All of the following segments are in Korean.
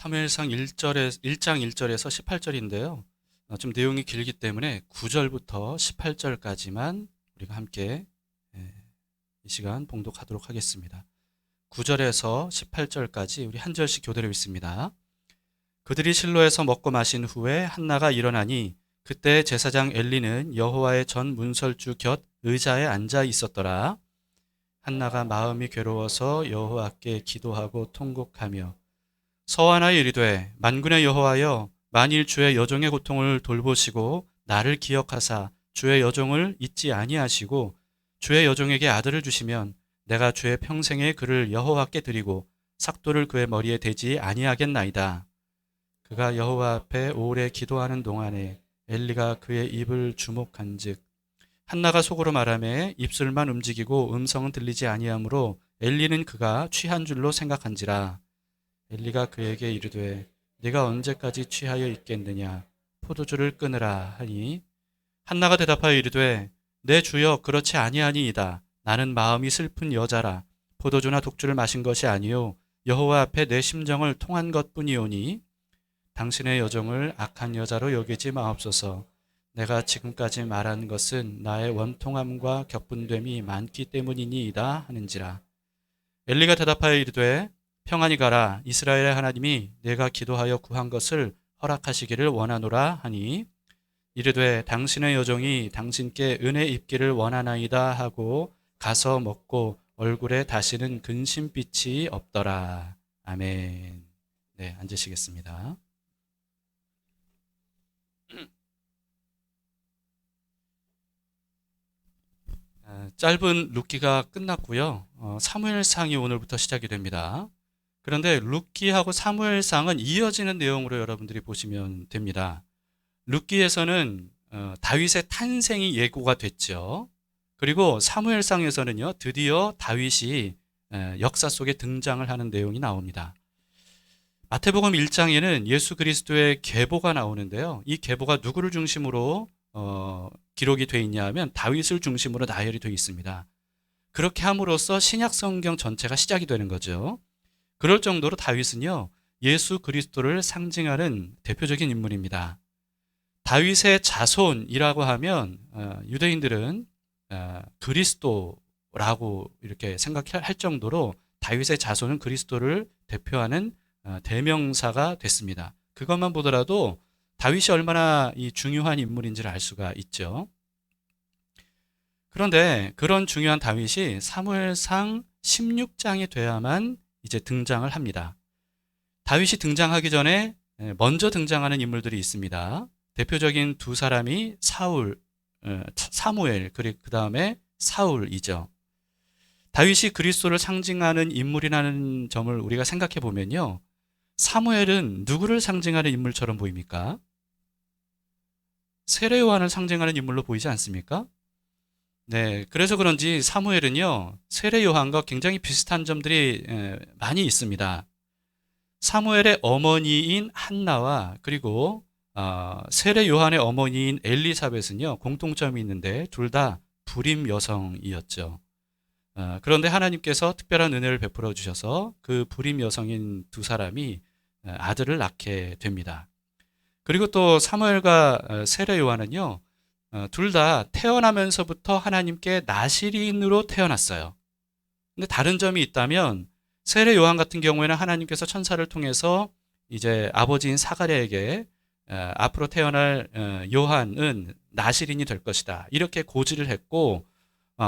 사무엘상 1장 1절에서 18절인데요. 좀 내용이 길기 때문에 9절부터 18절까지만 우리가 함께 이 시간 봉독하도록 하겠습니다. 9절에서 18절까지 우리 한 절씩 교대로 읽습니다. 그들이 실로에서 먹고 마신 후에 한나가 일어나니 그때 제사장 엘리는 여호와의 전 문설주 곁 의자에 앉아 있었더라. 한나가 마음이 괴로워서 여호와께 기도하고 통곡하며 서원하여 이르되 만군의 여호와여 만일 주의 여종의 고통을 돌보시고 나를 기억하사 주의 여종을 잊지 아니하시고 주의 여종에게 아들을 주시면 내가 주의 평생에 그를 여호와께 드리고 삭도를 그의 머리에 대지 아니하겠나이다. 그가 여호와 앞에 오래 기도하는 동안에 엘리가 그의 입을 주목한즉 한나가 속으로 말하매 입술만 움직이고 음성은 들리지 아니하므로 엘리는 그가 취한 줄로 생각한지라. 엘리가 그에게 이르되 네가 언제까지 취하여 있겠느냐 포도주를 끊으라 하니 한나가 대답하여 이르되 내 주여 그렇지 아니하니이다. 나는 마음이 슬픈 여자라 포도주나 독주를 마신 것이 아니요 여호와 앞에 내 심정을 통한 것뿐이오니 당신의 여종을 악한 여자로 여기지 마옵소서. 내가 지금까지 말한 것은 나의 원통함과 격분됨이 많기 때문이니이다 하는지라. 엘리가 대답하여 이르되 평안히 가라. 이스라엘의 하나님이 내가 기도하여 구한 것을 허락하시기를 원하노라 하니 이르되 당신의 여종이 당신께 은혜 입기를 원하나이다 하고 가서 먹고 얼굴에 다시는 근심빛이 없더라. 아멘. 네, 앉으시겠습니다. 짧은 룻기가 끝났고요. 사무엘상이 오늘부터 시작이 됩니다. 그런데 룻기하고 사무엘상은 이어지는 내용으로 여러분들이 보시면 됩니다. 룻기에서는 다윗의 탄생이 예고가 됐죠. 그리고 사무엘상에서는요, 드디어 다윗이 역사 속에 등장을 하는 내용이 나옵니다. 마태복음 1장에는 예수 그리스도의 계보가 나오는데요. 이 계보가 누구를 중심으로 기록이 되어 있냐 하면 다윗을 중심으로 나열이 되어 있습니다. 그렇게 함으로써 신약 성경 전체가 시작이 되는 거죠. 그럴 정도로 다윗은요, 예수 그리스도를 상징하는 대표적인 인물입니다. 다윗의 자손이라고 하면 유대인들은 그리스도라고 이렇게 생각할 정도로 다윗의 자손은 그리스도를 대표하는 대명사가 됐습니다. 그것만 보더라도 다윗이 얼마나 이 중요한 인물인지를 알 수가 있죠. 그런데 그런 중요한 다윗이 사무엘상 16장이 돼야만 이제 등장을 합니다. 다윗이 등장하기 전에 먼저 등장하는 인물들이 있습니다. 대표적인 두 사람이 사무엘, 그리고 그 다음에 사울이죠. 다윗이 그리스도를 상징하는 인물이라는 점을 우리가 생각해 보면요. 사무엘은 누구를 상징하는 인물처럼 보입니까? 세례 요한을 상징하는 인물로 보이지 않습니까? 네, 그래서 그런지 사무엘은요, 세례 요한과 굉장히 비슷한 점들이 많이 있습니다. 사무엘의 어머니인 한나와 그리고 세례 요한의 어머니인 엘리사벳은요, 공통점이 있는데 둘 다 불임 여성이었죠. 그런데 하나님께서 특별한 은혜를 베풀어 주셔서 그 불임 여성인 두 사람이 아들을 낳게 됩니다. 그리고 또 사무엘과 세례 요한은요, 둘 다 태어나면서부터 하나님께 나시린으로 태어났어요. 근데 다른 점이 있다면 세례 요한 같은 경우에는 하나님께서 천사를 통해서 이제 아버지인 사가랴에게 앞으로 태어날 요한은 나시린이 될 것이다, 이렇게 고지를 했고,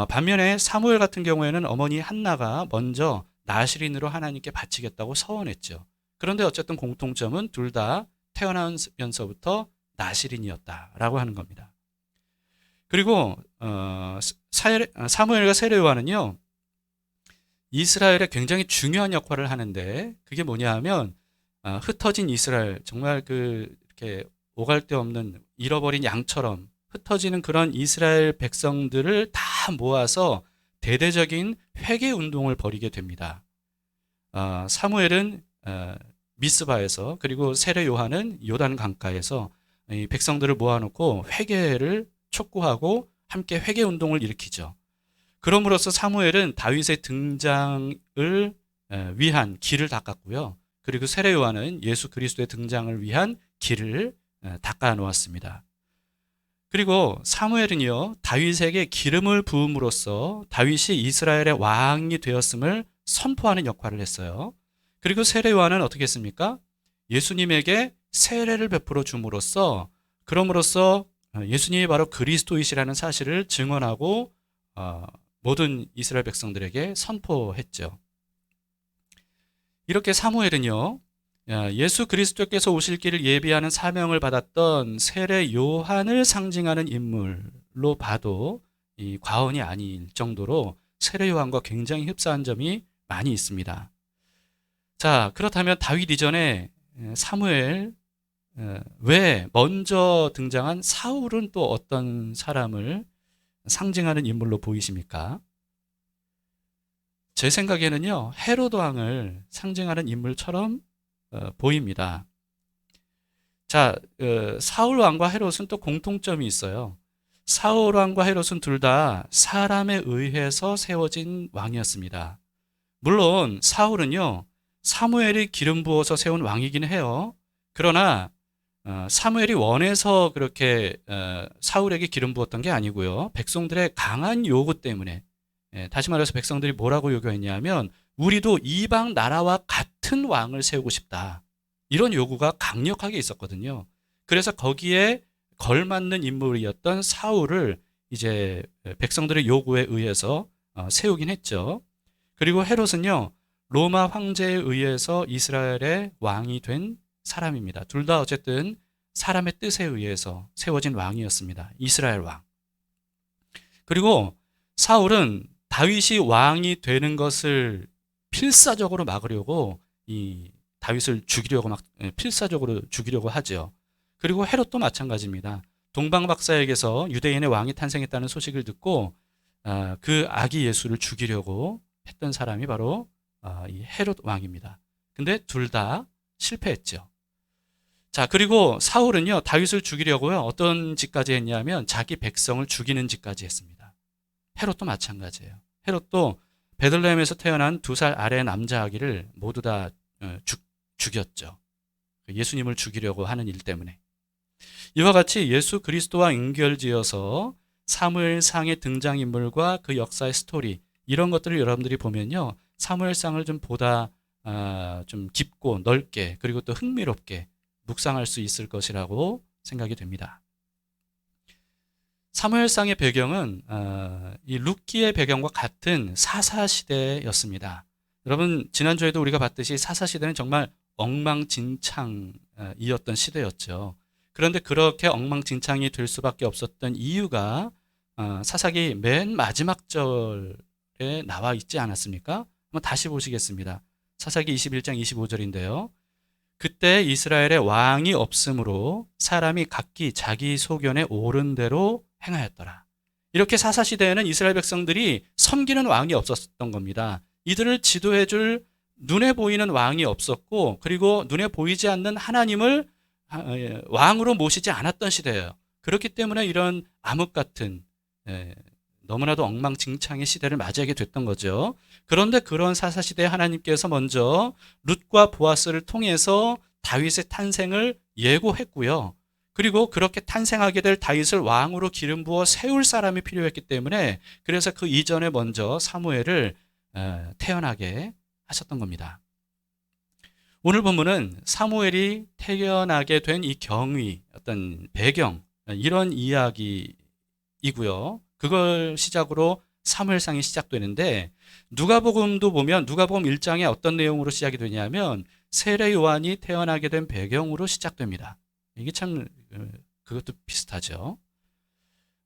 반면에 사무엘 같은 경우에는 어머니 한나가 먼저 나시린으로 하나님께 바치겠다고 서원했죠. 그런데 어쨌든 공통점은 둘 다 태어나면서부터 나시린이었다라고 하는 겁니다. 그리고 사무엘과 세례 요한은요, 이스라엘에 굉장히 중요한 역할을 하는데 그게 뭐냐 하면 흩어진 이스라엘, 정말 이렇게 오갈 데 없는 잃어버린 양처럼 흩어지는 그런 이스라엘 백성들을 다 모아서 대대적인 회개 운동을 벌이게 됩니다. 사무엘은 미스바에서, 그리고 세례 요한은 요단 강가에서 이 백성들을 모아놓고 회개를 촉구하고 함께 회개 운동을 일으키죠. 그럼으로써 사무엘은 다윗의 등장을 위한 길을 닦았고요. 그리고 세례 요한은 예수 그리스도의 등장을 위한 길을 닦아 놓았습니다. 그리고 사무엘은요, 다윗에게 기름을 부음으로써 다윗이 이스라엘의 왕이 되었음을 선포하는 역할을 했어요. 그리고 세례 요한은 어떻게 했습니까? 예수님에게 세례를 베풀어 줌으로써, 그럼으로써 예수님이 바로 그리스도이시라는 사실을 증언하고 모든 이스라엘 백성들에게 선포했죠. 이렇게 사무엘은요, 예수 그리스도께서 오실 길을 예비하는 사명을 받았던 세례 요한을 상징하는 인물로 봐도 이 과언이 아닐 정도로 세례 요한과 굉장히 흡사한 점이 많이 있습니다. 자, 그렇다면 다윗 이전에 사무엘 외에 먼저 등장한 사울은 또 어떤 사람을 상징하는 인물로 보이십니까? 제 생각에는요, 헤로드 왕을 상징하는 인물처럼 보입니다. 자, 사울 왕과 헤롯은 또 공통점이 있어요. 사울 왕과 헤롯은 둘 다 사람에 의해서 세워진 왕이었습니다. 물론 사울은요, 사무엘이 기름 부어서 세운 왕이긴 해요. 그러나 사무엘이 원해서 그렇게 사울에게 기름 부었던 게 아니고요. 백성들의 강한 요구 때문에, 다시 말해서 백성들이 뭐라고 요구했냐면 우리도 이방 나라와 같은 왕을 세우고 싶다. 이런 요구가 강력하게 있었거든요. 그래서 거기에 걸맞는 인물이었던 사울을 이제 백성들의 요구에 의해서 세우긴 했죠. 그리고 헤롯은요, 로마 황제에 의해서 이스라엘의 왕이 된 사람입니다. 둘 다 어쨌든 사람의 뜻에 의해서 세워진 왕이었습니다. 이스라엘 왕. 그리고 사울은 다윗이 왕이 되는 것을 필사적으로 막으려고 이 다윗을 죽이려고 필사적으로 죽이려고 하죠. 그리고 헤롯도 마찬가지입니다. 동방박사에게서 유대인의 왕이 탄생했다는 소식을 듣고 그 아기 예수를 죽이려고 했던 사람이 바로 이 헤롯 왕입니다. 근데 둘 다 실패했죠. 자, 그리고 사울은요, 다윗을 죽이려고요, 어떤 짓까지 했냐면 자기 백성을 죽이는 짓까지 했습니다. 헤롯도 마찬가지예요. 헤롯도 베들레헴에서 태어난 2살 아래 남자 아기를 모두 다 죽였죠. 예수님을 죽이려고 하는 일 때문에. 이와 같이 예수 그리스도와 연결지어서 사무엘상의 등장인물과 그 역사의 스토리, 이런 것들을 여러분들이 보면요, 사무엘상을 좀 보다 좀 깊고 넓게, 그리고 또 흥미롭게 묵상할 수 있을 것이라고 생각이 됩니다. 사무엘상의 배경은 이 룻기의 배경과 같은 사사시대였습니다. 여러분, 지난주에도 우리가 봤듯이 사사시대는 정말 엉망진창이었던 시대였죠. 그런데 그렇게 엉망진창이 될 수밖에 없었던 이유가 사사기 맨 마지막 절에 나와 있지 않았습니까? 한번 다시 보시겠습니다. 사사기 21장 25절인데요. 그때 이스라엘에 왕이 없으므로 사람이 각기 자기 소견에 옳은 대로 행하였더라. 이렇게 사사시대에는 이스라엘 백성들이 섬기는 왕이 없었던 겁니다. 이들을 지도해줄 눈에 보이는 왕이 없었고, 그리고 눈에 보이지 않는 하나님을 왕으로 모시지 않았던 시대예요. 그렇기 때문에 이런 암흑 같은 너무나도 엉망진창의 시대를 맞이하게 됐던 거죠. 그런데 그런 사사시대에 하나님께서 먼저 룻과 보아스를 통해서 다윗의 탄생을 예고했고요. 그리고 그렇게 탄생하게 될 다윗을 왕으로 기름 부어 세울 사람이 필요했기 때문에, 그래서 그 이전에 먼저 사무엘을 태어나게 하셨던 겁니다. 오늘 본문은 사무엘이 태어나게 된 이 경위, 어떤 배경, 이런 이야기이고요. 그걸 시작으로 사무엘상이 시작되는데, 누가복음도 보면 누가복음 1장에 어떤 내용으로 시작이 되냐면 세례 요한이 태어나게 된 배경으로 시작됩니다. 이게 참 그것도 비슷하죠.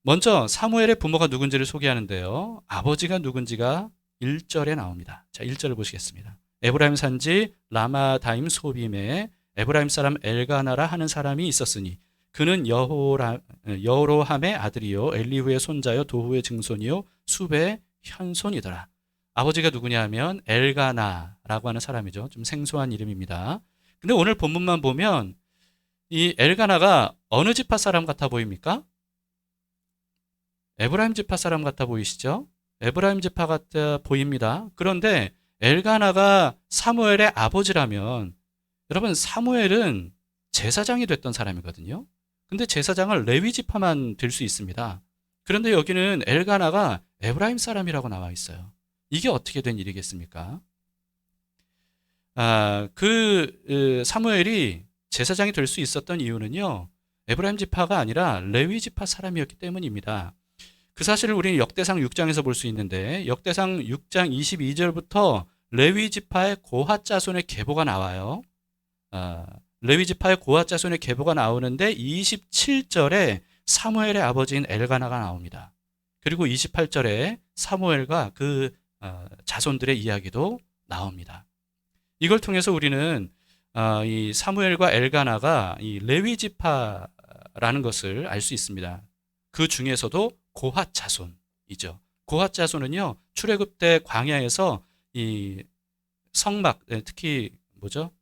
먼저 사무엘의 부모가 누군지를 소개하는데요. 아버지가 누군지가 1절에 나옵니다. 자, 1절을 보시겠습니다. 에브라임 산지 라마다임 소빔에 에브라임 사람 엘가나라 하는 사람이 있었으니 그는 여로함의 아들이요 엘리후의 손자요 도후의 증손이요 숲의 현손이더라. 아버지가 누구냐 하면 엘가나라고 하는 사람이죠. 좀 생소한 이름입니다. 근데 오늘 본문만 보면 이 엘가나가 어느 지파 사람 같아 보입니까? 에브라임 지파 사람 같아 보이시죠? 에브라임 지파 같아 보입니다. 그런데 엘가나가 사무엘의 아버지라면 여러분, 사무엘은 제사장이 됐던 사람이거든요. 근데 제사장을 레위 지파만 될 수 있습니다. 그런데 여기는 엘가나가 에브라임 사람이라고 나와 있어요. 이게 어떻게 된 일이겠습니까? 사무엘이 제사장이 될 수 있었던 이유는요, 에브라임 지파가 아니라 레위 지파 사람이었기 때문입니다. 그 사실을 우리는 역대상 6장에서 볼 수 있는데, 역대상 6장 22절부터 레위 지파의 고핫 자손의 계보가 나와요. 레위 지파의 고핫 자손의 계보가 나오는데 27절에 사무엘의 아버지인 엘가나가 나옵니다. 그리고 28절에 사무엘과 그 자손들의 이야기도 나옵니다. 이걸 통해서 우리는 이 사무엘과 엘가나가 이 레위 지파라는 것을 알 수 있습니다. 그 중에서도 고핫 자손이죠. 고핫 자손은요, 출애굽 때 광야에서 이 성막, 특히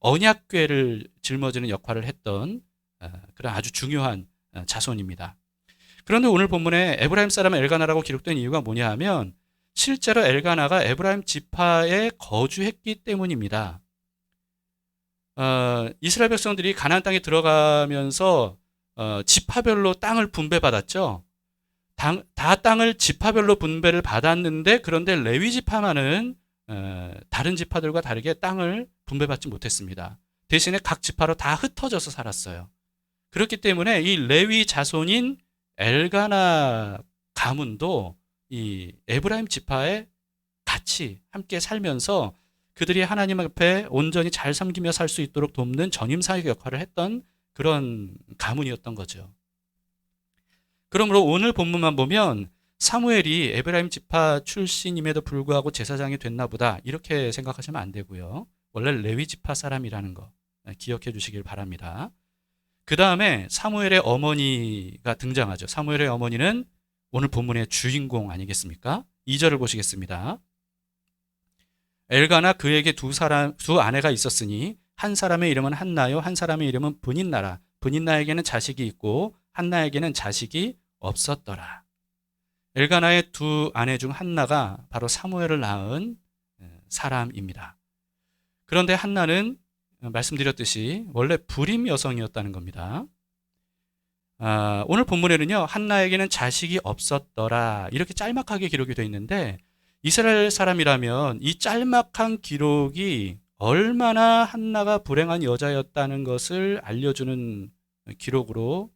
언약궤를 짊어지는 역할을 했던 그런 아주 중요한 자손입니다. 그런데 오늘 본문에 에브라임 사람 엘가나라고 기록된 이유가 뭐냐 하면, 실제로 엘가나가 에브라임 지파에 거주했기 때문입니다. 이스라엘 백성들이 가나안 땅에 들어가면서 지파별로 땅을 분배받았죠. 다 땅을 지파별로 분배를 받았는데, 그런데 레위 지파만은 다른 지파들과 다르게 땅을 분배받지 못했습니다. 대신에 각 지파로 다 흩어져서 살았어요. 그렇기 때문에 이 레위 자손인 엘가나 가문도 이 에브라임 지파에 같이 함께 살면서 그들이 하나님 앞에 온전히 잘 섬기며 살 수 있도록 돕는 전임사역 역할을 했던 그런 가문이었던 거죠. 그러므로 오늘 본문만 보면 사무엘이 에브라임 지파 출신임에도 불구하고 제사장이 됐나 보다, 이렇게 생각하시면 안 되고요. 원래 레위 지파 사람이라는 거 기억해 주시길 바랍니다. 그 다음에 사무엘의 어머니가 등장하죠. 사무엘의 어머니는 오늘 본문의 주인공 아니겠습니까? 2절을 보시겠습니다. 엘가나 그에게 두 아내가 있었으니 한 사람의 이름은 한나요, 한 사람의 이름은 브닛나라. 브닛나에게는 자식이 있고 한나에게는 자식이 없었더라. 엘가나의 두 아내 중 한나가 바로 사무엘을 낳은 사람입니다. 그런데 한나는 말씀드렸듯이 원래 불임 여성이었다는 겁니다. 오늘 본문에는요, 한나에게는 자식이 없었더라, 이렇게 짤막하게 기록이 되어 있는데, 이스라엘 사람이라면 이 짤막한 기록이 얼마나 한나가 불행한 여자였다는 것을 알려주는 기록으로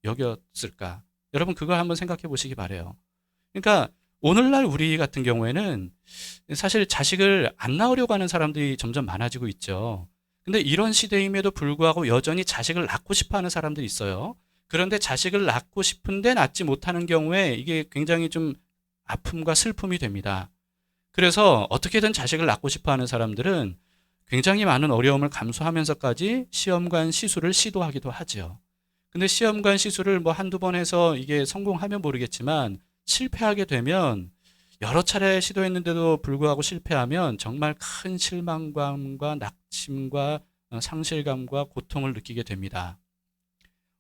여겼을까? 여러분, 그걸 한번 생각해 보시기 바라요. 그러니까 오늘날 우리 같은 경우에는 사실 자식을 안 낳으려고 하는 사람들이 점점 많아지고 있죠. 근데 이런 시대임에도 불구하고 여전히 자식을 낳고 싶어 하는 사람들이 있어요. 그런데 자식을 낳고 싶은데 낳지 못하는 경우에 이게 굉장히 좀 아픔과 슬픔이 됩니다. 그래서 어떻게든 자식을 낳고 싶어 하는 사람들은 굉장히 많은 어려움을 감수하면서까지 시험관 시술을 시도하기도 하죠. 근데 시험관 시술을 한두 번 해서 이게 성공하면 모르겠지만, 실패하게 되면, 여러 차례 시도했는데도 불구하고 실패하면 정말 큰 실망감과 낙심과 상실감과 고통을 느끼게 됩니다.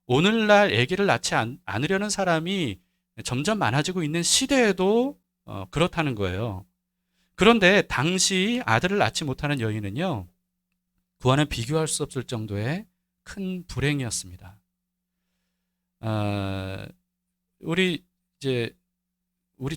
오늘날 아기를 낳지 않으려는 사람이 점점 많아지고 있는 시대에도 그렇다는 거예요. 그런데 당시 아들을 낳지 못하는 여인은요, 그와는 비교할 수 없을 정도의 큰 불행이었습니다. 우리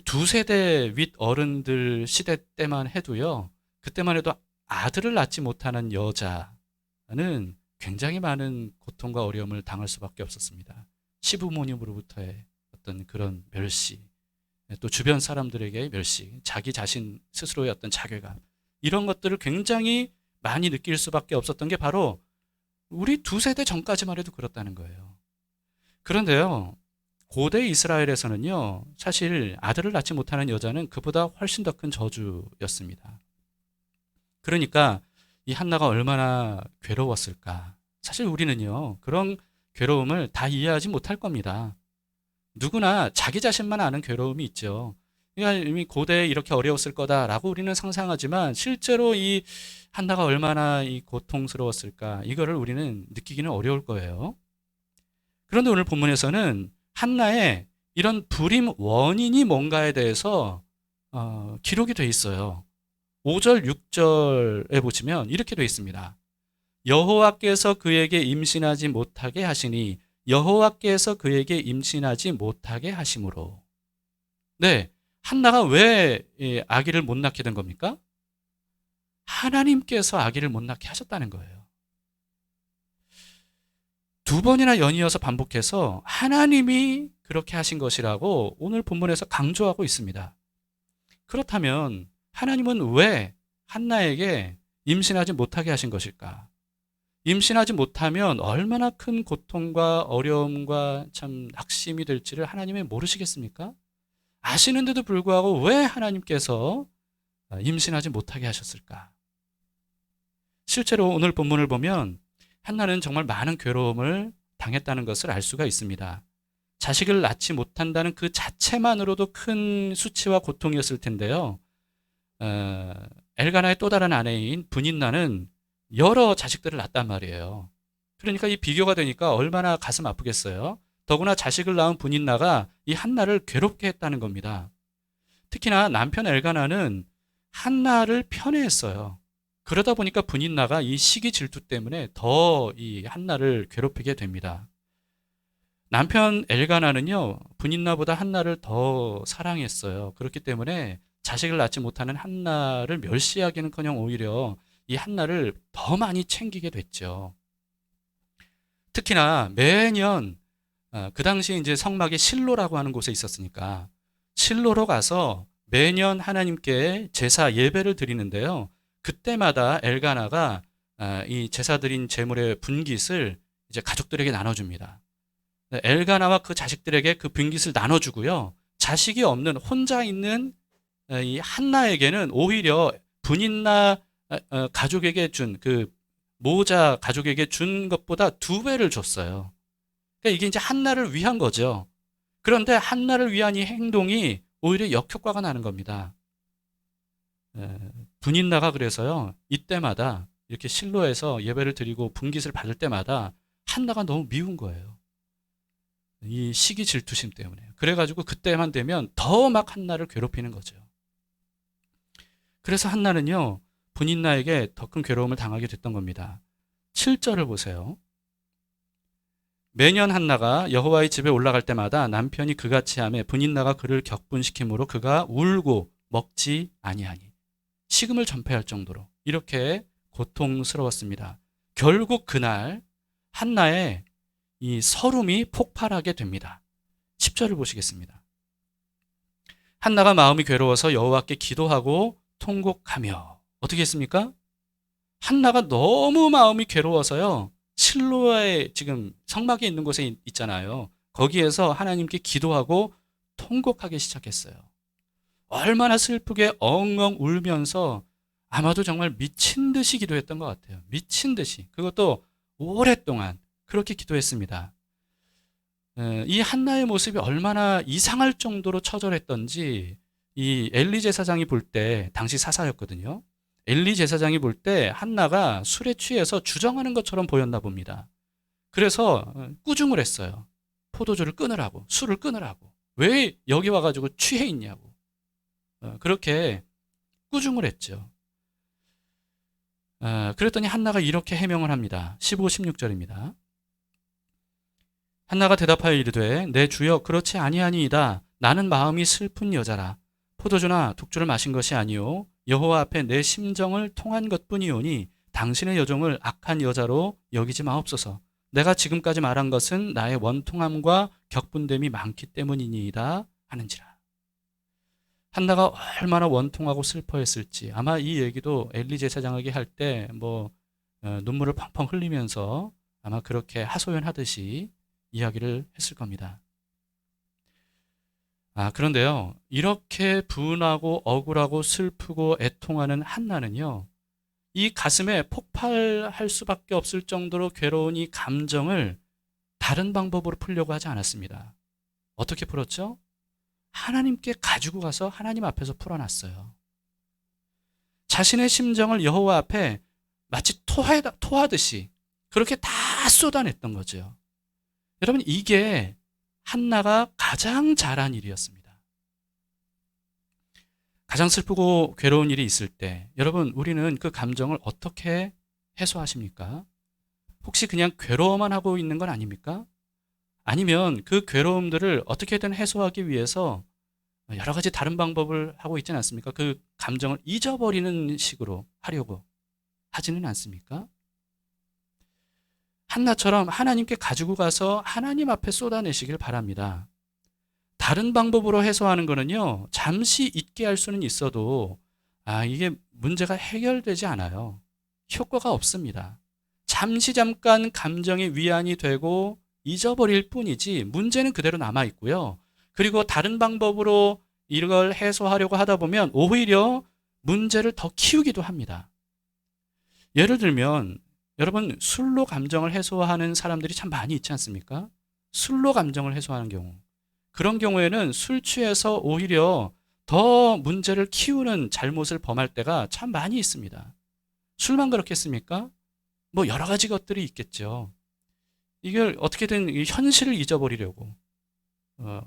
두 세대 윗 어른들 시대 때만 해도요, 그때만 해도 아들을 낳지 못하는 여자는 굉장히 많은 고통과 어려움을 당할 수밖에 없었습니다. 시부모님으로부터의 어떤 그런 멸시, 또 주변 사람들에게의 멸시, 자기 자신 스스로의 어떤 자괴감, 이런 것들을 굉장히 많이 느낄 수밖에 없었던 게 바로 우리 두 세대 전까지만 해도 그렇다는 거예요. 그런데요, 고대 이스라엘에서는요, 사실 아들을 낳지 못하는 여자는 그보다 훨씬 더 큰 저주였습니다. 그러니까 이 한나가 얼마나 괴로웠을까. 사실 우리는요, 그런 괴로움을 다 이해하지 못할 겁니다. 누구나 자기 자신만 아는 괴로움이 있죠. 그러니까 이미 고대에 이렇게 어려웠을 거다라고 우리는 상상하지만, 실제로 이 한나가 얼마나 이 고통스러웠을까, 이거를 우리는 느끼기는 어려울 거예요. 그런데 오늘 본문에서는 한나의 이런 불임 원인이 뭔가에 대해서 기록이 돼 있어요. 5절, 6절에 보시면 이렇게 돼 있습니다. 여호와께서 그에게 임신하지 못하게 하시니 여호와께서 그에게 임신하지 못하게 하심으로. 네, 한나가 왜 아기를 못 낳게 된 겁니까? 하나님께서 아기를 못 낳게 하셨다는 거예요. 두 번이나 연이어서 반복해서 하나님이 그렇게 하신 것이라고 오늘 본문에서 강조하고 있습니다. 그렇다면 하나님은 왜 한나에게 임신하지 못하게 하신 것일까? 임신하지 못하면 얼마나 큰 고통과 어려움과 참 낙심이 될지를 하나님이 모르시겠습니까? 아시는데도 불구하고 왜 하나님께서 임신하지 못하게 하셨을까? 실제로 오늘 본문을 보면 한나는 정말 많은 괴로움을 당했다는 것을 알 수가 있습니다. 자식을 낳지 못한다는 그 자체만으로도 큰 수치와 고통이었을 텐데요. 엘가나의 또 다른 아내인 브닌나는 여러 자식들을 낳았단 말이에요. 그러니까 이 비교가 되니까 얼마나 가슴 아프겠어요. 더구나 자식을 낳은 브닌나가 이 한나를 괴롭게 했다는 겁니다. 특히나 남편 엘가나는 한나를 편애했어요. 그러다 보니까 브닌나가 이 시기 질투 때문에 더 이 한나를 괴롭히게 됩니다. 남편 엘가나는요, 브닌나보다 한나를 더 사랑했어요. 그렇기 때문에 자식을 낳지 못하는 한나를 멸시하기는커녕 오히려 이 한나를 더 많이 챙기게 됐죠. 특히나 매년 그 당시에 이제 성막에 실로라고 하는 곳에 있었으니까 실로로 가서 매년 하나님께 제사 예배를 드리는데요. 그때마다 엘가나가 이 제사 드린 제물의 분깃을 이제 가족들에게 나눠줍니다. 엘가나와 그 자식들에게 그 분깃을 나눠주고요. 자식이 없는 혼자 있는 이 한나에게는 오히려 브닌나 가족에게 준 그 모자 가족에게 준 것보다 2배를 줬어요. 그러니까 이게 이제 한나를 위한 거죠. 그런데 한나를 위한 이 행동이 오히려 역효과가 나는 겁니다. 브닌나가 그래서요, 이때마다 이렇게 실로에서 예배를 드리고 분깃을 받을 때마다 한나가 너무 미운 거예요. 이 시기 질투심 때문에. 그래가지고 그때만 되면 더 막 한나를 괴롭히는 거죠. 그래서 한나는요, 브닌나에게 더 큰 괴로움을 당하게 됐던 겁니다. 7절을 보세요. 매년 한나가 여호와의 집에 올라갈 때마다 남편이 그같이 하매 브닌나가 그를 격분시키므로 그가 울고 먹지 아니하니 식음을 전폐할 정도로 이렇게 고통스러웠습니다. 결국 그날 한나의 이 서름이 폭발하게 됩니다. 10절을 보시겠습니다. 한나가 마음이 괴로워서 여호와께 기도하고 통곡하며 어떻게 했습니까? 한나가 너무 마음이 괴로워서요. 실로에 지금 성막에 있는 곳에 있잖아요. 거기에서 하나님께 기도하고 통곡하기 시작했어요. 얼마나 슬프게 엉엉 울면서 아마도 정말 미친 듯이 기도했던 것 같아요. 미친 듯이. 그것도 오랫동안 그렇게 기도했습니다. 이 한나의 모습이 얼마나 이상할 정도로 처절했던지 이 엘리 제사장이 볼 때, 당시 사사였거든요. 엘리 제사장이 볼 때 한나가 술에 취해서 주정하는 것처럼 보였나 봅니다. 그래서 꾸중을 했어요. 포도주를 끊으라고, 술을 끊으라고. 왜 여기 와가지고 취해 있냐고. 그렇게 꾸중을 했죠. 그랬더니 한나가 이렇게 해명을 합니다. 15, 16절입니다. 한나가 대답하여 이르되 내 주여 그렇지 아니하니이다. 나는 마음이 슬픈 여자라. 포도주나 독주를 마신 것이 아니요 여호와 앞에 내 심정을 통한 것뿐이오니 당신의 여종을 악한 여자로 여기지 마옵소서. 내가 지금까지 말한 것은 나의 원통함과 격분됨이 많기 때문이니이다 하는지라. 한나가 얼마나 원통하고 슬퍼했을지 아마 이 얘기도 엘리 제사장에게 할 때 눈물을 펑펑 흘리면서 아마 그렇게 하소연하듯이 이야기를 했을 겁니다. 그런데요, 이렇게 분하고 억울하고 슬프고 애통하는 한나는요, 이 가슴에 폭발할 수밖에 없을 정도로 괴로운 이 감정을 다른 방법으로 풀려고 하지 않았습니다. 어떻게 풀었죠? 하나님께 가지고 가서 하나님 앞에서 풀어놨어요. 자신의 심정을 여호와 앞에 마치 토하듯이 그렇게 다 쏟아냈던 거죠. 여러분, 이게 한나가 가장 잘한 일이었습니다. 가장 슬프고 괴로운 일이 있을 때 여러분, 우리는 그 감정을 어떻게 해소하십니까? 혹시 그냥 괴로워만 하고 있는 건 아닙니까? 아니면 그 괴로움들을 어떻게든 해소하기 위해서 여러 가지 다른 방법을 하고 있지는 않습니까? 그 감정을 잊어버리는 식으로 하려고 하지는 않습니까? 한나처럼 하나님께 가지고 가서 하나님 앞에 쏟아내시길 바랍니다. 다른 방법으로 해소하는 거는요, 잠시 잊게 할 수는 있어도, 이게 문제가 해결되지 않아요. 효과가 없습니다. 잠깐 감정의 위안이 되고 잊어버릴 뿐이지 문제는 그대로 남아 있고요. 그리고 다른 방법으로 이걸 해소하려고 하다 보면 오히려 문제를 더 키우기도 합니다. 예를 들면 여러분, 술로 감정을 해소하는 사람들이 참 많이 있지 않습니까? 술로 감정을 해소하는 경우. 그런 경우에는 술 취해서 오히려 더 문제를 키우는 잘못을 범할 때가 참 많이 있습니다. 술만 그렇겠습니까? 뭐 여러 가지 것들이 있겠죠. 이걸 어떻게든 현실을 잊어버리려고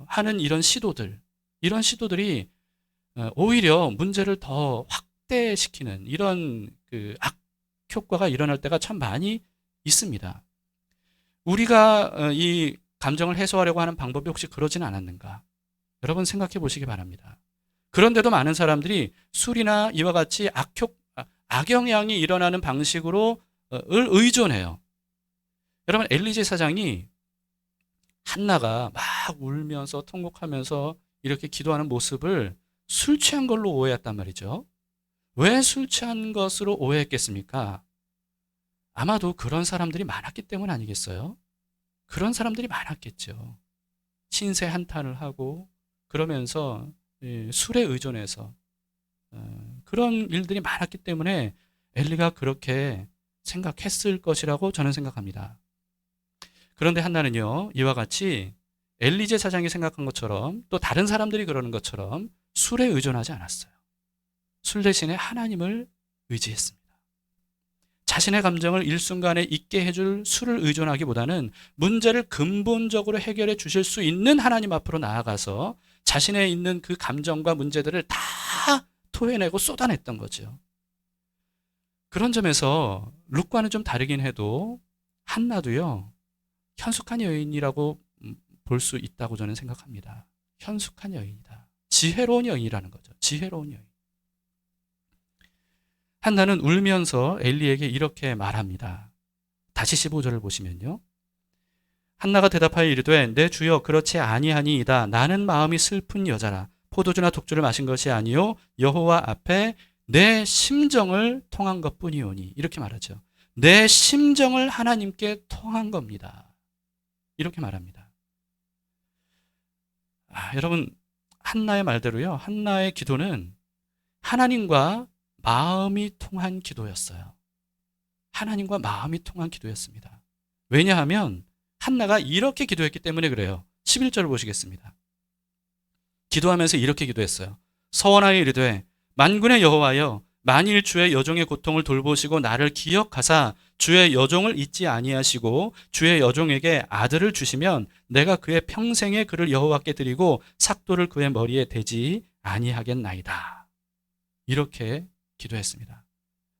하는 이런 시도들이 오히려 문제를 더 확대시키는 이런 그 악효과가 일어날 때가 참 많이 있습니다. 우리가 이 감정을 해소하려고 하는 방법이 혹시 그러지는 않았는가? 여러분 생각해 보시기 바랍니다. 그런데도 많은 사람들이 술이나 이와 같이 악영향이 일어나는 방식으로 의존해요. 여러분, 엘리제 사장이 한나가 막 울면서 통곡하면서 이렇게 기도하는 모습을 술 취한 걸로 오해했단 말이죠. 왜 술 취한 것으로 오해했겠습니까? 아마도 그런 사람들이 많았기 때문 아니겠어요? 그런 사람들이 많았겠죠. 신세 한탄을 하고 그러면서 술에 의존해서 그런 일들이 많았기 때문에 엘리가 그렇게 생각했을 것이라고 저는 생각합니다. 그런데 한나는요, 이와 같이 엘리제 사장이 생각한 것처럼 또 다른 사람들이 그러는 것처럼 술에 의존하지 않았어요. 술 대신에 하나님을 의지했습니다. 자신의 감정을 일순간에 잊게 해줄 술을 의존하기보다는 문제를 근본적으로 해결해 주실 수 있는 하나님 앞으로 나아가서 자신의 있는 그 감정과 문제들을 다 토해내고 쏟아냈던 거죠. 그런 점에서 룻과는 좀 다르긴 해도 한나도요, 현숙한 여인이라고 볼 수 있다고 저는 생각합니다. 현숙한 여인이다. 지혜로운 여인이라는 거죠. 지혜로운 여인. 한나는 울면서 엘리에게 이렇게 말합니다. 다시 15절을 보시면요. 한나가 대답하여 이르되 내 주여 그렇지 아니하니이다. 나는 마음이 슬픈 여자라. 포도주나 독주를 마신 것이 아니요 여호와 앞에 내 심정을 통한 것뿐이오니. 이렇게 말하죠. 내 심정을 하나님께 통한 겁니다. 이렇게 말합니다. 여러분, 한나의 말대로요. 한나의 기도는 하나님과 마음이 통한 기도였어요. 하나님과 마음이 통한 기도였습니다. 왜냐하면 한나가 이렇게 기도했기 때문에 그래요. 11절을 보시겠습니다. 기도하면서 이렇게 기도했어요. 서원하여 이르되 만군의 여호와여 만일 주의 여종의 고통을 돌보시고 나를 기억하사 주의 여종을 잊지 아니하시고 주의 여종에게 아들을 주시면 내가 그의 평생에 그를 여호와께 드리고 삭도를 그의 머리에 대지 아니하겠나이다. 이렇게 기도했습니다.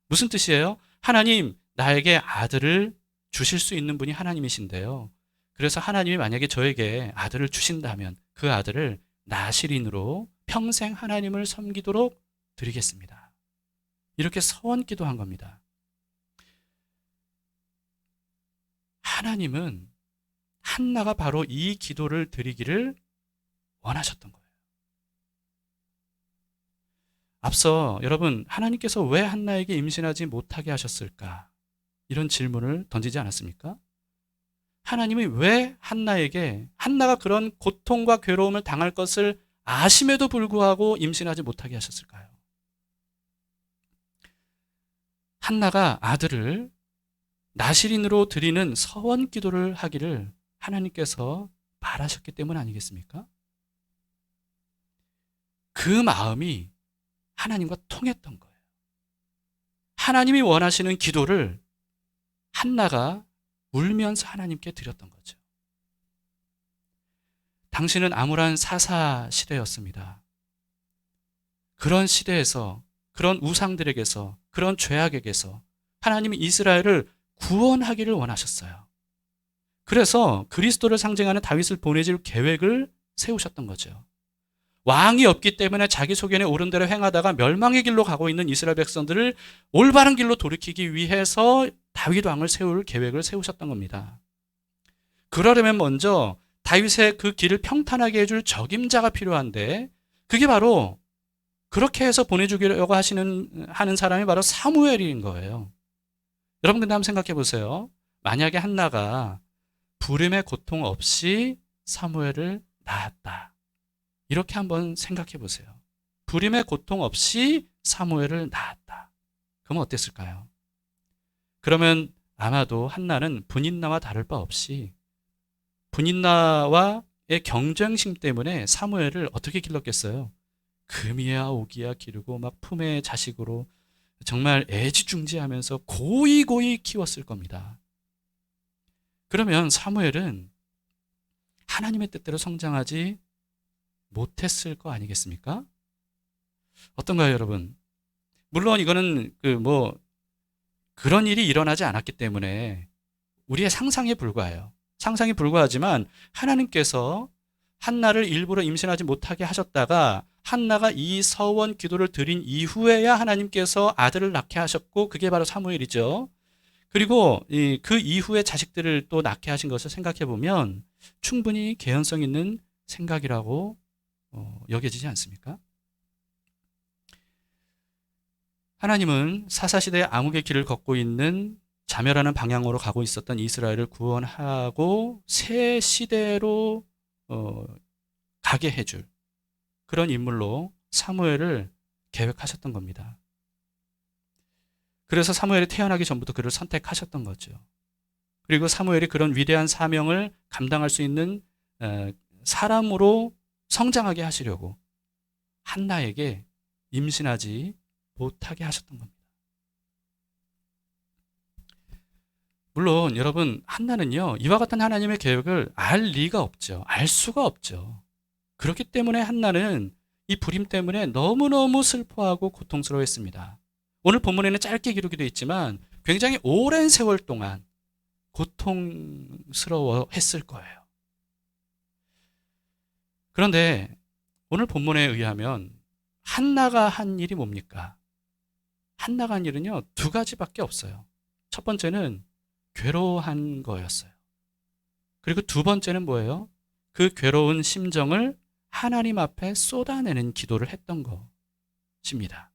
무슨 뜻이에요? 하나님, 나에게 아들을 주실 수 있는 분이 하나님이신데요. 그래서 하나님이 만약에 저에게 아들을 주신다면 그 아들을 나실인으로 평생 하나님을 섬기도록 드리겠습니다. 이렇게 서원 기도한 겁니다. 하나님은 한나가 바로 이 기도를 드리기를 원하셨던 거예요. 앞서 여러분, 하나님께서 왜 한나에게 임신하지 못하게 하셨을까? 이런 질문을 던지지 않았습니까? 하나님이 왜 한나가 그런 고통과 괴로움을 당할 것을 아심에도 불구하고 임신하지 못하게 하셨을까요? 한나가 아들을 나실인으로 드리는 서원 기도를 하기를 하나님께서 바라셨기 때문 아니겠습니까? 그 마음이 하나님과 통했던 거예요. 하나님이 원하시는 기도를 한나가 울면서 하나님께 드렸던 거죠. 당시는 암울한 사사 시대였습니다. 그런 시대에서, 그런 우상들에게서, 그런 죄악에게서 하나님이 이스라엘을 구원하기를 원하셨어요. 그래서 그리스도를 상징하는 다윗을 보내줄 계획을 세우셨던 거죠. 왕이 없기 때문에 자기 소견에 옳은 대로 행하다가 멸망의 길로 가고 있는 이스라엘 백성들을 올바른 길로 돌이키기 위해서 다윗 왕을 세울 계획을 세우셨던 겁니다. 그러려면 먼저 다윗의 그 길을 평탄하게 해줄 적임자가 필요한데, 그게 바로 그렇게 해서 보내주려고 하는 사람이 바로 사무엘인 거예요. 여러분, 근데 한번 생각해 보세요. 만약에 한나가 부림의 고통 없이 사무엘을 낳았다, 이렇게 한번 생각해 보세요. 부림의 고통 없이 사무엘을 낳았다. 그러면 어땠을까요? 그러면 아마도 한나는 분인나와 다를 바 없이 분인나와의 경쟁심 때문에 사무엘을 어떻게 길렀겠어요? 금이야 오기야 기르고 막 품의 자식으로 정말 애지중지하면서 고이고이 키웠을 겁니다. 그러면 사무엘은 하나님의 뜻대로 성장하지 못했을 거 아니겠습니까? 어떤가요, 여러분? 물론 이거는 그런 일이 일어나지 않았기 때문에 우리의 상상에 불과해요. 상상이 불과하지만 하나님께서 한나를 일부러 임신하지 못하게 하셨다가 한나가 이 서원 기도를 드린 이후에야 하나님께서 아들을 낳게 하셨고, 그게 바로 사무엘이죠. 그리고 그 이후에 자식들을 또 낳게 하신 것을 생각해 보면 충분히 개연성 있는 생각이라고 여겨지지 않습니까? 하나님은 사사시대의 암흑의 길을 걷고 있는 자멸하는 방향으로 가고 있었던 이스라엘을 구원하고 새 시대로 가게 해줄 그런 인물로 사무엘을 계획하셨던 겁니다. 그래서 사무엘이 태어나기 전부터 그를 선택하셨던 거죠. 그리고 사무엘이 그런 위대한 사명을 감당할 수 있는 사람으로 성장하게 하시려고 한나에게 임신하지 못하게 하셨던 겁니다. 물론 여러분, 한나는요, 이와 같은 하나님의 계획을 알 리가 없죠. 알 수가 없죠. 그렇기 때문에 한나는 이 불임 때문에 너무너무 슬퍼하고 고통스러워했습니다. 오늘 본문에는 짧게 기록이 되어 있지만 굉장히 오랜 세월 동안 고통스러워했을 거예요. 그런데 오늘 본문에 의하면 한나가 한 일이 뭡니까? 한나가 한 일은요, 두 가지밖에 없어요. 첫 번째는 괴로워한 거였어요. 그리고 두 번째는 뭐예요? 그 괴로운 심정을 하나님 앞에 쏟아내는 기도를 했던 것입니다.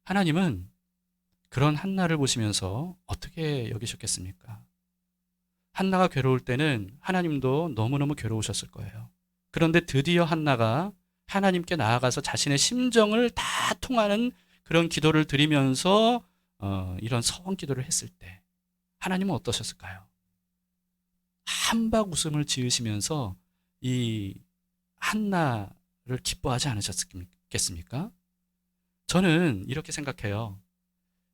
하나님은 그런 한나를 보시면서 어떻게 여기셨겠습니까? 한나가 괴로울 때는 하나님도 너무너무 괴로우셨을 거예요. 그런데 드디어 한나가 하나님께 나아가서 자신의 심정을 다 통하는 그런 기도를 드리면서 이런 서원 기도를 했을 때 하나님은 어떠셨을까요? 한박 웃음을 지으시면서 이 한나를 기뻐하지 않으셨겠습니까? 저는 이렇게 생각해요.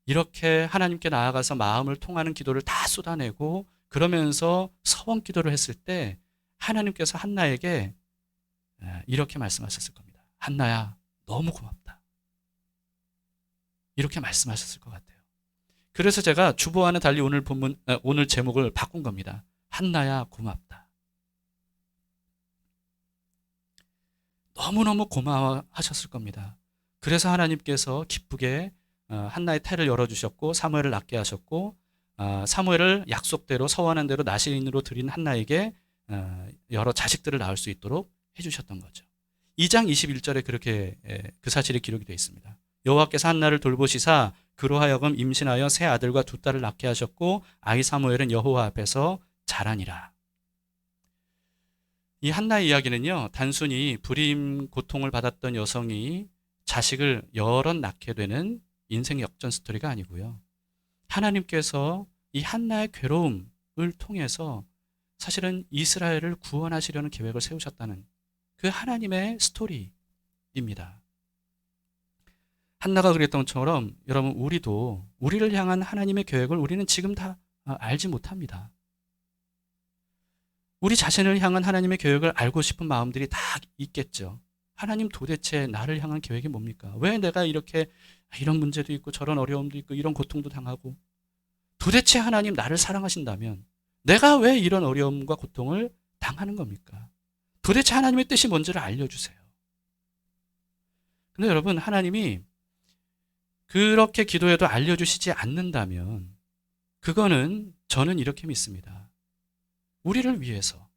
이렇게 하나님께 나아가서 마음을 통하는 기도를 다 쏟아내고 그러면서 서원 기도를 했을 때 하나님께서 한나에게 이렇게 말씀하셨을 겁니다. 한나야, 너무 고맙다. 이렇게 말씀하셨을 것 같아요. 그래서 제가 주보와는 달리 오늘 제목을 바꾼 겁니다. 한나야, 고맙다. 너무너무 고마워하셨을 겁니다. 그래서 하나님께서 기쁘게 한나의 태를 열어주셨고 사무엘을 낳게 하셨고, 사무엘을 약속대로 서원한 대로 나신으로 드린 한나에게 여러 자식들을 낳을 수 있도록 해주셨던 거죠. 2장 21절에 그렇게 그 사실이 기록이 되어 있습니다. 여호와께서 한나를 돌보시사 그로 하여금 임신하여 세 아들과 두 딸을 낳게 하셨고 아이 사무엘은 여호와 앞에서 자라니라. 이 한나의 이야기는요, 단순히 불임 고통을 받았던 여성이 자식을 여럿 낳게 되는 인생 역전 스토리가 아니고요. 하나님께서 이 한나의 괴로움을 통해서 사실은 이스라엘을 구원하시려는 계획을 세우셨다는 그 하나님의 스토리입니다. 한나가 그랬던 것처럼 여러분, 우리를 향한 하나님의 계획을 우리는 지금 다 알지 못합니다. 우리 자신을 향한 하나님의 계획을 알고 싶은 마음들이 다 있겠죠. 하나님, 도대체 나를 향한 계획이 뭡니까? 왜 내가 이런 문제도 있고 저런 어려움도 있고 이런 고통도 당하고 도대체 하나님 나를 사랑하신다면 내가 왜 이런 어려움과 고통을 당하는 겁니까? 도대체 하나님의 뜻이 뭔지를 알려주세요. 근데 여러분, 하나님이 그렇게 기도해도 알려주시지 않는다면 그거는 저는 이렇게 믿습니다. 우리를 위해서.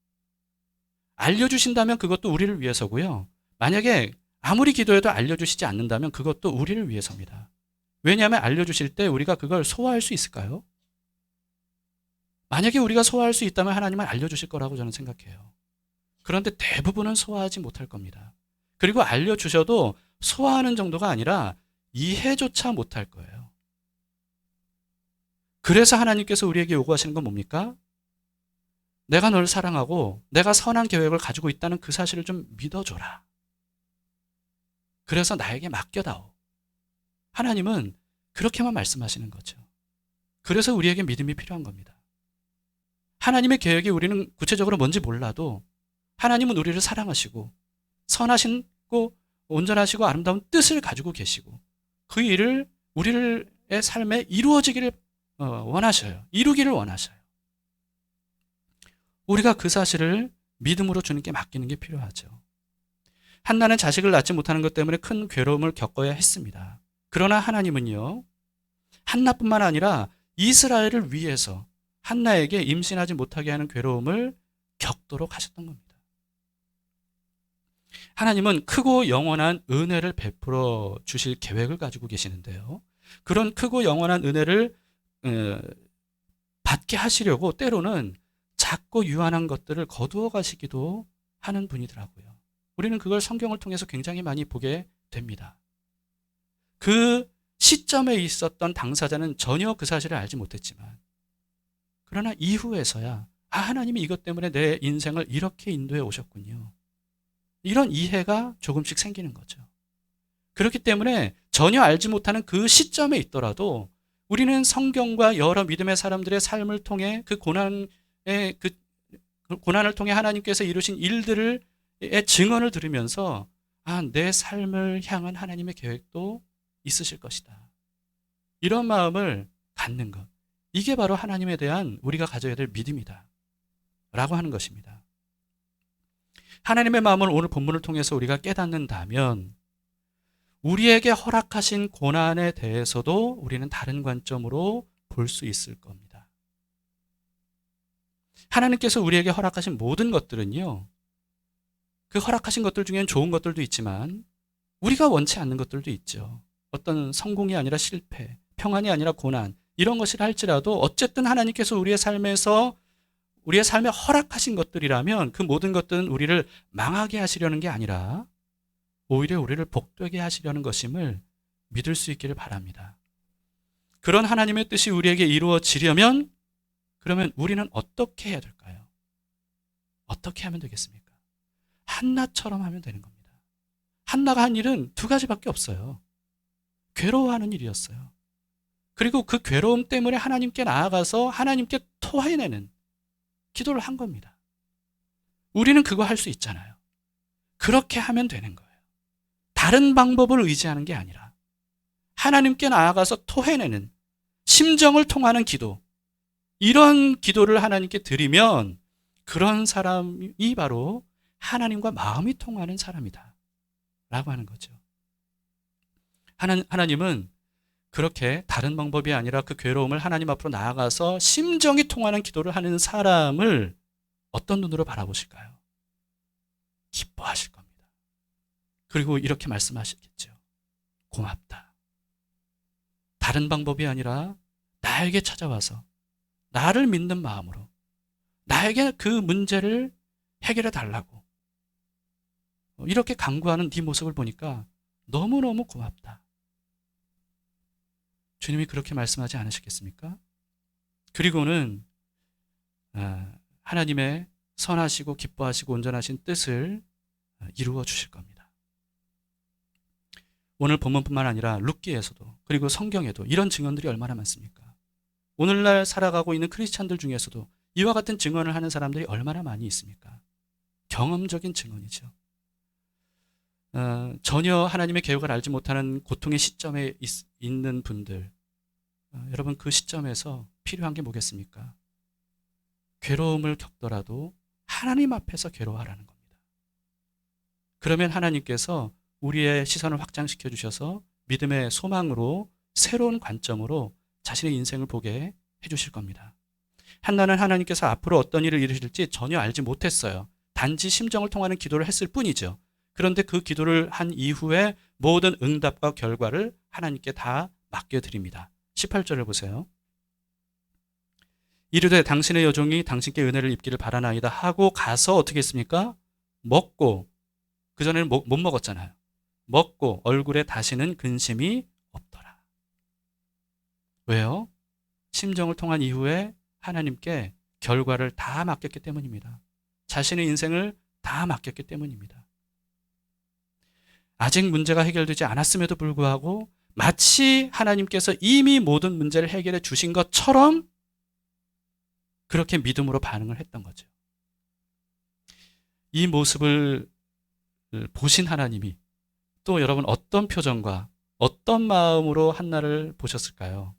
알려주신다면 그것도 우리를 위해서고요. 만약에 아무리 기도해도 알려주시지 않는다면 그것도 우리를 위해서입니다. 왜냐하면 알려주실 때 우리가 그걸 소화할 수 있을까요? 만약에 우리가 소화할 수 있다면 하나님은 알려주실 거라고 저는 생각해요. 그런데 대부분은 소화하지 못할 겁니다. 그리고 알려주셔도 소화하는 정도가 아니라 이해조차 못할 거예요. 그래서 하나님께서 우리에게 요구하시는 건 뭡니까? 내가 널 사랑하고 내가 선한 계획을 가지고 있다는 그 사실을 좀 믿어줘라. 그래서 나에게 맡겨다오. 하나님은 그렇게만 말씀하시는 거죠. 그래서 우리에게 믿음이 필요한 겁니다. 하나님의 계획이 우리는 구체적으로 뭔지 몰라도 하나님은 우리를 사랑하시고 선하시고 온전하시고 아름다운 뜻을 가지고 계시고 그 일을 우리의 삶에 이루어지기를 원하셔요. 이루기를 원하셔요. 우리가 그 사실을 믿음으로 주님께 맡기는 게 필요하죠. 한나는 자식을 낳지 못하는 것 때문에 큰 괴로움을 겪어야 했습니다. 그러나 하나님은요, 한나뿐만 아니라 이스라엘을 위해서 한나에게 임신하지 못하게 하는 괴로움을 겪도록 하셨던 겁니다. 하나님은 크고 영원한 은혜를 베풀어 주실 계획을 가지고 계시는데요. 그런 크고 영원한 은혜를 받게 하시려고 때로는 작고 유한한 것들을 거두어 가시기도 하는 분이더라고요. 우리는 그걸 성경을 통해서 굉장히 많이 보게 됩니다. 그 시점에 있었던 당사자는 전혀 그 사실을 알지 못했지만 그러나 이후에서야 하나님이 이것 때문에 내 인생을 이렇게 인도해 오셨군요. 이런 이해가 조금씩 생기는 거죠. 그렇기 때문에 전혀 알지 못하는 그 시점에 있더라도 우리는 성경과 여러 믿음의 사람들의 삶을 통해 그 고난을 통해 하나님께서 이루신 일들의 증언을 들으면서 내 삶을 향한 하나님의 계획도 있으실 것이다. 이런 마음을 갖는 것. 이게 바로 하나님에 대한 우리가 가져야 될 믿음이다. 라고 하는 것입니다. 하나님의 마음을 오늘 본문을 통해서 우리가 깨닫는다면 우리에게 허락하신 고난에 대해서도 우리는 다른 관점으로 볼 수 있을 겁니다. 하나님께서 우리에게 허락하신 모든 것들은요, 그 허락하신 것들 중에는 좋은 것들도 있지만 우리가 원치 않는 것들도 있죠. 어떤 성공이 아니라 실패, 평안이 아니라 고난, 이런 것이라 할지라도 어쨌든 하나님께서 우리의 삶에 허락하신 것들이라면 그 모든 것들은 우리를 망하게 하시려는 게 아니라 오히려 우리를 복되게 하시려는 것임을 믿을 수 있기를 바랍니다. 그런 하나님의 뜻이 우리에게 이루어지려면 그러면 우리는 어떻게 해야 될까요? 어떻게 하면 되겠습니까? 한나처럼 하면 되는 겁니다. 한나가 한 일은 두 가지밖에 없어요. 괴로워하는 일이었어요. 그리고 그 괴로움 때문에 하나님께 나아가서 하나님께 토해내는 기도를 한 겁니다. 우리는 그거 할 수 있잖아요. 그렇게 하면 되는 거예요. 다른 방법을 의지하는 게 아니라 하나님께 나아가서 토해내는 심정을 통하는 기도, 이런 기도를 하나님께 드리면 그런 사람이 바로 하나님과 마음이 통하는 사람이다 라고 하는 거죠. 하나님은 그렇게 다른 방법이 아니라 그 괴로움을 하나님 앞으로 나아가서 심정이 통하는 기도를 하는 사람을 어떤 눈으로 바라보실까요? 기뻐하실 겁니다. 그리고 이렇게 말씀하시겠죠. 고맙다. 다른 방법이 아니라 나에게 찾아와서 나를 믿는 마음으로 나에게 그 문제를 해결해 달라고 이렇게 간구하는 네 모습을 보니까 너무너무 고맙다. 주님이 그렇게 말씀하지 않으시겠습니까? 그리고는 하나님의 선하시고 기뻐하시고 온전하신 뜻을 이루어 주실 겁니다. 오늘 본문뿐만 아니라 룻기에서도 그리고 성경에도 이런 증언들이 얼마나 많습니까? 오늘날 살아가고 있는 크리스찬들 중에서도 이와 같은 증언을 하는 사람들이 얼마나 많이 있습니까? 경험적인 증언이죠. 전혀 하나님의 계획을 알지 못하는 고통의 시점에 있는 분들, 여러분 그 시점에서 필요한 게 뭐겠습니까? 괴로움을 겪더라도 하나님 앞에서 괴로워하라는 겁니다. 그러면 하나님께서 우리의 시선을 확장시켜 주셔서 믿음의 소망으로 새로운 관점으로 자신의 인생을 보게 해주실 겁니다. 한나는 하나님께서 앞으로 어떤 일을 이루실지 전혀 알지 못했어요. 단지 심정을 통하는 기도를 했을 뿐이죠. 그런데 그 기도를 한 이후에 모든 응답과 결과를 하나님께 다 맡겨드립니다. 18절을 보세요. 이르되 당신의 여종이 당신께 은혜를 입기를 바라나이다 하고 가서 어떻게 했습니까? 먹고, 그전에는 못 먹었잖아요. 먹고 얼굴에 다시는 근심이 없더라. 왜요? 심정을 통한 이후에 하나님께 결과를 다 맡겼기 때문입니다. 자신의 인생을 다 맡겼기 때문입니다. 아직 문제가 해결되지 않았음에도 불구하고 마치 하나님께서 이미 모든 문제를 해결해 주신 것처럼 그렇게 믿음으로 반응을 했던 거죠. 이 모습을 보신 하나님이 또 여러분 어떤 표정과 어떤 마음으로 한나를 보셨을까요?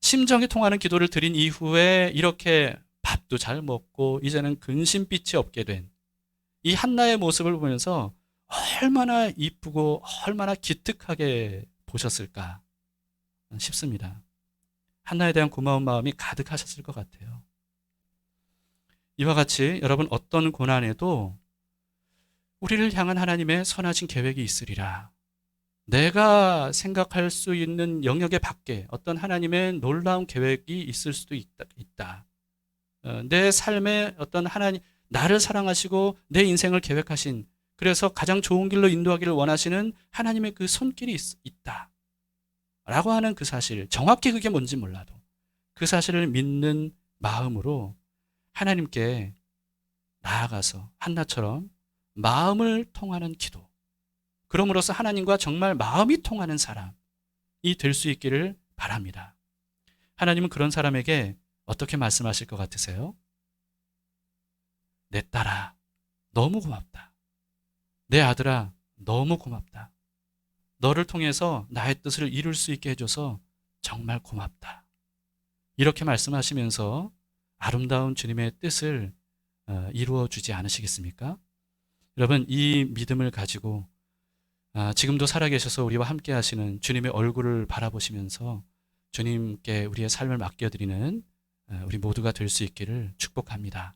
심정이 통하는 기도를 드린 이후에 이렇게 밥도 잘 먹고 이제는 근심빛이 없게 된 이 한나의 모습을 보면서 얼마나 이쁘고 얼마나 기특하게 보셨을까 싶습니다. 한나에 대한 고마운 마음이 가득하셨을 것 같아요. 이와 같이 여러분 어떤 고난에도 우리를 향한 하나님의 선하신 계획이 있으리라. 내가 생각할 수 있는 영역의 밖에 어떤 하나님의 놀라운 계획이 있을 수도 있다. 내 삶에 어떤 하나님, 나를 사랑하시고 내 인생을 계획하신, 그래서 가장 좋은 길로 인도하기를 원하시는 하나님의 그 손길이 있다. 라고 하는 그 사실, 정확히 그게 뭔지 몰라도 그 사실을 믿는 마음으로 하나님께 나아가서 한나처럼 마음을 통하는 기도, 그럼으로써 하나님과 정말 마음이 통하는 사람이 될 수 있기를 바랍니다. 하나님은 그런 사람에게 어떻게 말씀하실 것 같으세요? 내 딸아, 너무 고맙다. 내 아들아, 너무 고맙다. 너를 통해서 나의 뜻을 이룰 수 있게 해줘서 정말 고맙다. 이렇게 말씀하시면서 아름다운 주님의 뜻을 이루어 주지 않으시겠습니까? 여러분, 이 믿음을 가지고 지금도 살아계셔서 우리와 함께 하시는 주님의 얼굴을 바라보시면서 주님께 우리의 삶을 맡겨드리는 우리 모두가 될 수 있기를 축복합니다.